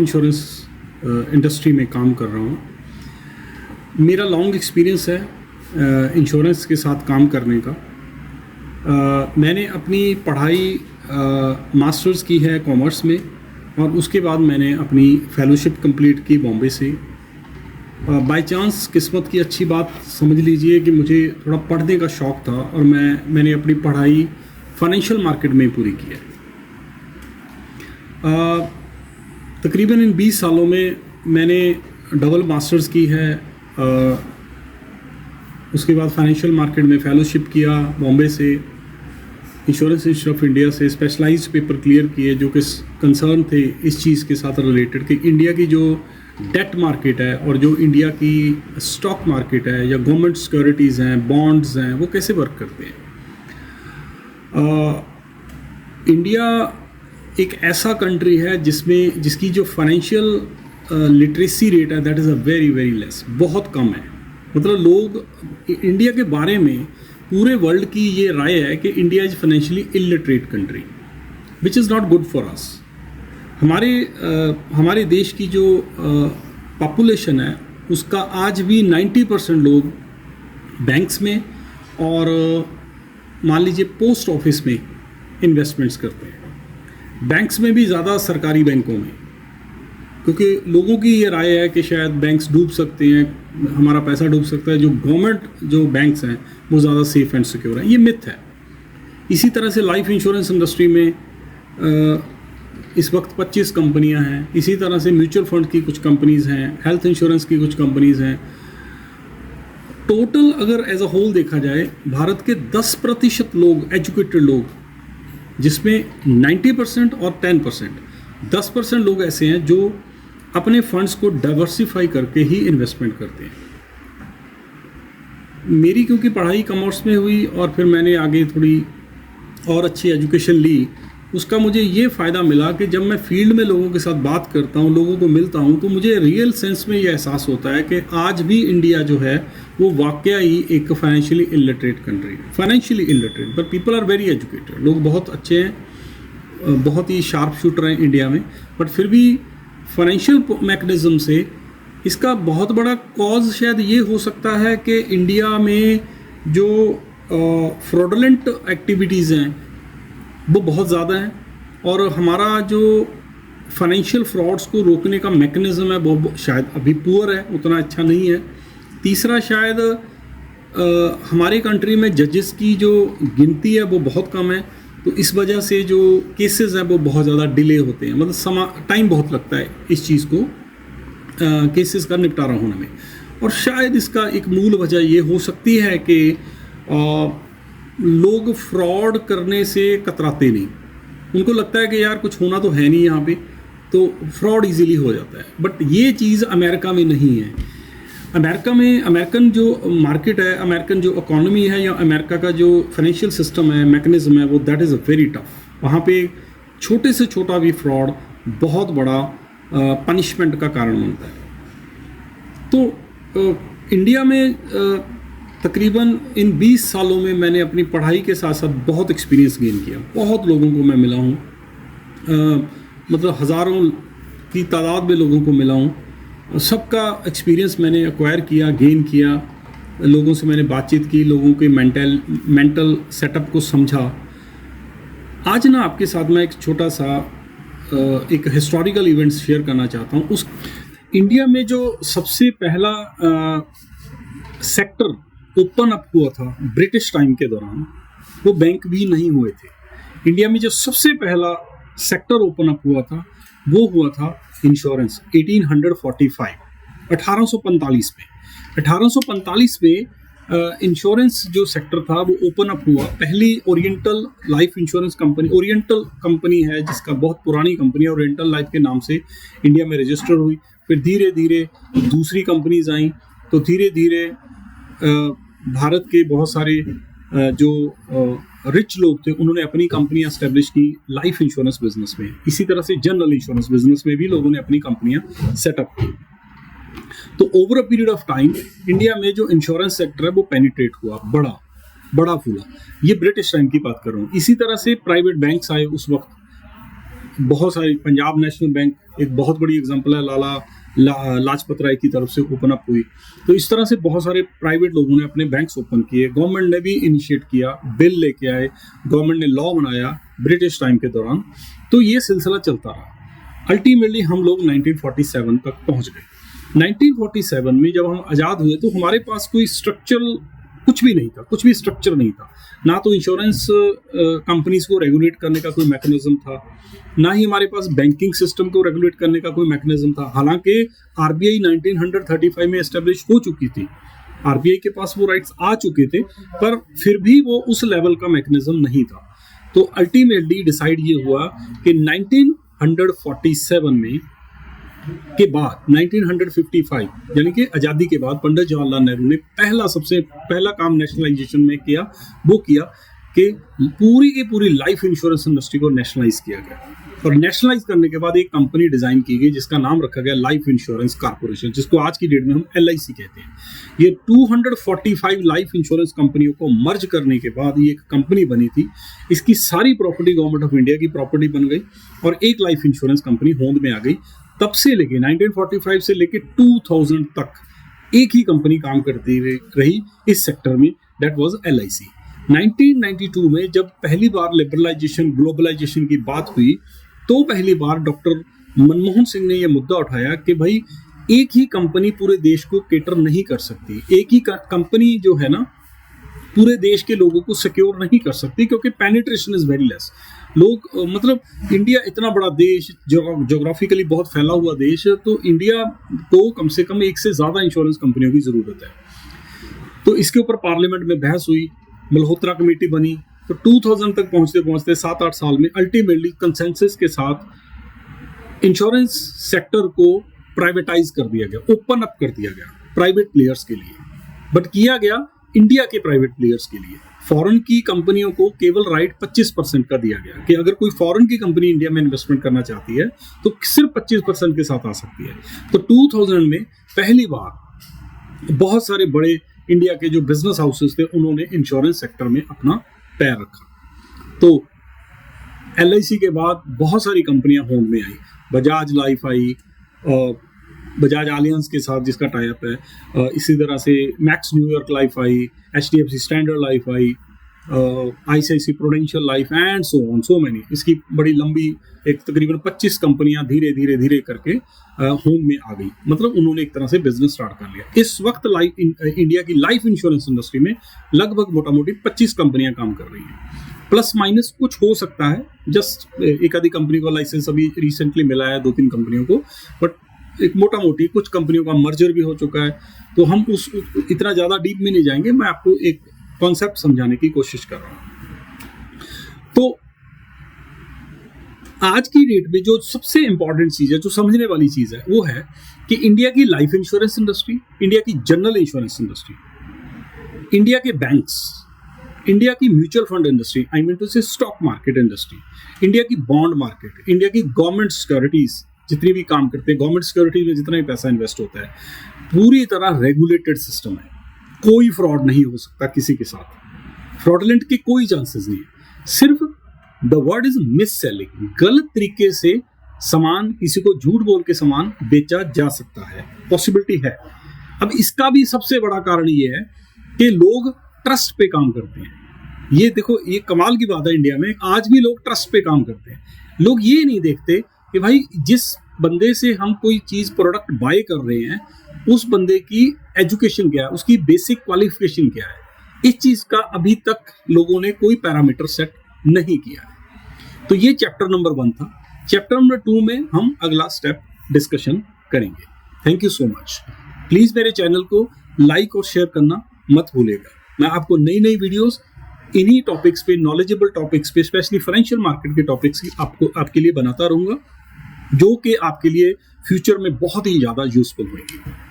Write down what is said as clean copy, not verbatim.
Insurance industry में काम कर रहा हूँ। मेरा लॉन्ग एक्सपीरियंस है इंश्योरेंस के साथ काम करने का। मैंने अपनी पढ़ाई मास्टर्स की है कॉमर्स में और उसके बाद मैंने अपनी फेलोशिप कंप्लीट की बॉम्बे से। बाय चांस किस्मत की अच्छी बात समझ लीजिए कि मुझे थोड़ा पढ़ने का शौक़ था और मैंने अपनी पढ़ाई फाइनेंशियल मार्केट में पूरी की है। तकरीबन इन 20 सालों में मैंने डबल मास्टर्स की है। उसके बाद फाइनेंशियल मार्केट में फेलोशिप किया बॉम्बे से, इंश्योरेंस इंस्टीट्यूट ऑफ इंडिया से स्पेशलाइज्ड पेपर क्लियर किए जो कि कंसर्न थे इस चीज़ के साथ रिलेटेड कि इंडिया की जो डेट मार्केट है और जो इंडिया की स्टॉक मार्केट है या गवर्नमेंट सिक्योरिटीज़ हैं, बॉन्ड्स हैं, वो कैसे वर्क करते हैं। इंडिया एक ऐसा कंट्री है जिसकी जो फाइनेंशियल लिटरेसी रेट है that is a very very less, बहुत कम है। मतलब लोग इंडिया के बारे में पूरे वर्ल्ड की ये राय है कि India is financially illiterate country which is not good for us. हमारे देश की जो पॉपुलेशन है उसका आज भी 90% लोग बैंक्स में और मान लीजिए पोस्ट ऑफिस में इन्वेस्टमेंट्स करते हैं। बैंक्स में भी ज़्यादा सरकारी बैंकों में, क्योंकि लोगों की ये राय है कि शायद बैंक्स डूब सकते हैं, हमारा पैसा डूब सकता है। जो गवर्नमेंट जो बैंक्स हैं वो ज़्यादा सेफ एंड सिक्योर हैं, ये मिथ है। इसी तरह से लाइफ इंश्योरेंस इंडस्ट्री में इस वक्त 25 कंपनियां हैं। इसी तरह से म्यूचुअल फंड की कुछ कंपनीज़ हैं, हेल्थ इंश्योरेंस की कुछ कंपनीज़ हैं। टोटल अगर एज अ होल देखा जाए भारत के 10% लोग एजुकेटेड लोग, जिसमें 90% और 10% लोग ऐसे हैं जो अपने फंड्स को डाइवर्सिफाई करके ही इन्वेस्टमेंट करते हैं। मेरी क्योंकि पढ़ाई कॉमर्स में हुई और फिर मैंने आगे थोड़ी और अच्छी एजुकेशन ली, उसका मुझे ये फ़ायदा मिला कि जब मैं फील्ड में लोगों के साथ बात करता हूँ, लोगों को मिलता हूँ, तो मुझे रियल सेंस में ये एहसास होता है कि आज भी इंडिया जो है वो वाकई ही एक फाइनेंशियली इलिटरेट कंट्री है। Financially illiterate but people are very educated. लोग बहुत अच्छे हैं, बहुत ही शार्प शूटर हैं इंडिया में, बट फिर भी फाइनेंशियल मैकेनिज़्म से इसका बहुत बड़ा कॉज शायद ये हो सकता है कि इंडिया में जो फ्रॉडलेंट एक्टिविटीज़ हैं वो बहुत ज़्यादा हैं और हमारा जो फाइनेंशियल फ्रॉड्स को रोकने का मैकेनिज़्म है वो शायद अभी पुअर है, उतना अच्छा नहीं है। तीसरा शायद हमारे कंट्री में जजेस की जो गिनती है वो बहुत कम है, तो इस वजह से जो केसेस हैं वो बहुत ज़्यादा डिले होते हैं। मतलब टाइम बहुत लगता है इस चीज़ को केसेस का निपटारा होने में। और शायद इसका एक मूल वजह ये हो सकती है कि लोग फ्रॉड करने से कतराते नहीं। उनको लगता है कि यार कुछ होना तो है नहीं यहाँ पे, तो फ्रॉड इजीली हो जाता है। बट ये चीज़ अमेरिका में नहीं है। अमेरिका में अमेरिकन जो मार्केट है, अमेरिकन जो इकोनॉमी है या अमेरिका का जो फाइनेंशियल सिस्टम है, मैकेनिज्म है, वो that is a very tough. वहाँ पे छोटे से छोटा भी फ्रॉड बहुत बड़ा पनिशमेंट का कारण बनता है। तो इंडिया में तकरीबन इन 20 सालों में मैंने अपनी पढ़ाई के साथ साथ बहुत एक्सपीरियंस गेन किया। बहुत लोगों को मैं मिला हूँ, मतलब हज़ारों की तादाद में लोगों को मिला हूँ। सबका एक्सपीरियंस मैंने एक्वायर किया, गेन किया। लोगों से मैंने बातचीत की, लोगों के मेंटल सेटअप को समझा। आज ना आपके साथ मैं एक छोटा सा एक हिस्टोरिकल इवेंट शेयर करना चाहता हूँ। उस इंडिया में जो सबसे पहला सेक्टर ओपन अप हुआ था ब्रिटिश टाइम के दौरान, वो बैंक भी नहीं हुए थे। इंडिया में जो सबसे पहला सेक्टर ओपन अप हुआ था वो हुआ था इंश्योरेंस 1845 1845 में। 1845 में इंश्योरेंस जो सेक्टर था वो ओपन अप हुआ। पहली oriental life insurance company, oriental company है जिसका बहुत पुरानी कंपनी है, ओरिएंटल लाइफ के नाम से इंडिया में रजिस्टर हुई। फिर धीरे धीरे दूसरी कंपनीज आई, तो धीरे धीरे भारत के बहुत सारे जो रिच लोग थे उन्होंने अपनी कंपनियां एस्टेब्लिश की लाइफ इंश्योरेंस बिजनेस में। इसी तरह से जनरल इंश्योरेंस बिजनेस में भी लोगों ने अपनी कंपनियां सेटअप की। तो over a period of time India में जो इंश्योरेंस सेक्टर है वो पेनिट्रेट हुआ, बड़ा फूला। ये ब्रिटिश टाइम की बात कर रहा हूँ। इसी तरह से प्राइवेट बैंक्स आए उस वक्त, बहुत सारी, पंजाब नेशनल बैंक एक बहुत बड़ी एग्जांपल है, लाजपत राय की तरफ से ओपन अप हुई। तो इस तरह से बहुत सारे प्राइवेट लोगों ने अपने बैंक्स ओपन किए, गवर्नमेंट ने भी इनिशिएट किया, बिल लेके आए, गवर्नमेंट ने लॉ बनाया ब्रिटिश टाइम के दौरान। तो ये सिलसिला चलता रहा। अल्टीमेटली हम लोग 1947 तक पहुंच गए। 1947 में जब हम आज़ाद हुए तो हमारे पास कोई स्ट्रक्चरल कुछ भी नहीं था, कुछ भी स्ट्रक्चर नहीं था। ना तो इंश्योरेंस कंपनीज को रेगुलेट करने का कोई मैकेनिज्म था, ना ही हमारे पास बैंकिंग सिस्टम को रेगुलेट करने का कोई मैकेनिज्म था। हालांकि आरबीआई 1935 में एस्टेब्लिश हो चुकी थी, आरबीआई के पास वो राइट्स आ चुके थे, पर फिर भी वो उस लेवल का मैकेनिज्म नहीं था। तो अल्टीमेटली डिसाइड ये हुआ कि 1947 में के बाद 1955 यानी कि आज़ादी के बाद पंडित जवाहरलाल नेहरू ने सबसे पहला काम नेशनलाइजेशन में किया, वो किया कि पूरी की पूरी लाइफ इंश्योरेंस इंडस्ट्री को नेशनलाइज किया गया। और नेशनलाइज करने के बाद एक कंपनी डिजाइन की गई जिसका नाम रखा गया लाइफ इंश्योरेंस कारपोरेशन, जिसको आज की डेट में हम LIC कहते हैं। ये 245 लाइफ इंश्योरेंस कंपनियों को मर्ज करने के बाद ये एक कंपनी बनी थी। इसकी सारी प्रॉपर्टी गवर्नमेंट ऑफ इंडिया की प्रॉपर्टी बन गई और एक लाइफ इंश्योरेंस कंपनी होंद में आ गई। तब से लेके 1945 से लेके 2000 तक एक ही कंपनी काम करती रही इस सेक्टर में, दैट वाज LIC। 1992 में जब पहली बार लिबरलाइजेशन, ग्लोबलाइजेशन की बात हुई तो पहली बार डॉक्टर मनमोहन सिंह ने यह मुद्दा उठाया कि भाई एक ही कंपनी पूरे देश को केटर नहीं कर सकती, एक ही कंपनी जो है ना पूरे देश के लोगों को सिक्योर नहीं कर सकती, क्योंकि पेनिट्रेशन इज वेरी लेस। लोग मतलब इंडिया इतना बड़ा देश, ज्योग्राफिकली बहुत फैला हुआ देश, तो इंडिया को कम से कम एक से ज़्यादा इंश्योरेंस कंपनियों की ज़रूरत है। तो इसके ऊपर पार्लियामेंट में बहस हुई, मल्होत्रा कमेटी बनी। तो 2000 तक पहुंचते पहुंचते 7-8 साल में अल्टीमेटली कंसेंसस के साथ इंश्योरेंस सेक्टर को प्राइवेटाइज कर दिया गया, ओपन अप कर दिया गया प्राइवेट प्लेयर्स के लिए। बट किया गया इंडिया के प्राइवेट प्लेयर्स के लिए। फॉरेन की कंपनियों को केवल राइट 25% का दिया गया कि अगर कोई फॉरेन की कंपनी इंडिया में इन्वेस्टमेंट करना चाहती है तो सिर्फ 25% के साथ आ सकती है। तो 2000 में पहली बार बहुत सारे बड़े इंडिया के जो बिजनेस हाउसेस थे उन्होंने इंश्योरेंस सेक्टर में अपना पैर रखा। तो LIC के बाद बहुत सारी कंपनियां होंद में आई, बजाज लाइफ आई, बजाज आलियांस के साथ जिसका टाई अप है, इसी तरह से मैक्स न्यूयॉर्क लाइफ आई, HDFC स्टैंडर्ड लाइफ आई, ICICI Prudential Life and so many. इसकी बड़ी लंबी एक तकरीबन 25 कंपनियां धीरे धीरे धीरे करके होम में आ गई। मतलब उन्होंने एक तरह से बिजनेस स्टार्ट कर लिया। इस वक्त इंडिया की लाइफ इंश्योरेंस इंडस्ट्री में लगभग मोटा मोटी 25 कंपनियां काम कर रही हैं। प्लस माइनस कुछ हो सकता है, जस्ट एक आधी कंपनी को लाइसेंस अभी रिसेंटली मिला है, 2-3 कंपनियों को, बट एक मोटा मोटी कुछ कंपनियों का मर्जर भी हो चुका है। तो हम उस इतना ज़्यादा डीप में नहीं जाएंगे, मैं आपको एक कॉन्सेप्ट समझाने की कोशिश कर रहा हूं। तो आज की डेट में जो सबसे इंपॉर्टेंट चीज है, जो समझने वाली चीज है, वो है कि इंडिया की लाइफ इंश्योरेंस इंडस्ट्री, इंडिया की जनरल इंश्योरेंस इंडस्ट्री, इंडिया के बैंक्स, इंडिया की mutual fund industry, I mean to say stock market industry, India की बॉन्ड मार्केट, इंडिया की गवर्नमेंट सिक्योरिटीज जितनी भी काम करते हैं, गवर्नमेंट सिक्योरिटीज में जितना भी पैसा इन्वेस्ट होता है, पूरी तरह रेगुलेटेड सिस्टम है। कोई फ्रॉड नहीं हो सकता किसी के साथ, फ्रॉडलेंट के कोई चांसेस नहीं है। सिर्फ the word is miss selling, गलत तरीके से सामान, किसी को झूठ बोल के सामान बेचा जा सकता है, पॉसिबिलिटी है। अब इसका भी सबसे बड़ा कारण ये है कि लोग ट्रस्ट पे काम करते हैं। ये देखो, ये कमाल की बात है, इंडिया में आज भी लोग ट्रस्ट पे काम करते हैं। लोग ये नहीं देखते कि भाई जिस बंदे से हम कोई चीज, प्रोडक्ट बाय कर रहे हैं, उस बंदे की एजुकेशन क्या है, उसकी बेसिक क्वालिफिकेशन क्या है। इस चीज का अभी तक लोगों ने कोई पैरामीटर सेट नहीं किया। तो ये चैप्टर नंबर 1 था। चैप्टर नंबर 2 में हम अगला स्टेप डिस्कशन करेंगे। Thank you so much. Please मेरे चैनल को लाइक और शेयर करना मत भूलिएगा। मैं आपको नई नई वीडियोस इन्हीं टॉपिक्स पे, नॉलेजेबल टॉपिक्स पे, स्पेशली फाइनेंशियल मार्केट के टॉपिक्स की आपके लिए बनाता रहूंगा, जो कि आपके लिए फ्यूचर में बहुत ही ज्यादा यूजफुल होंगे।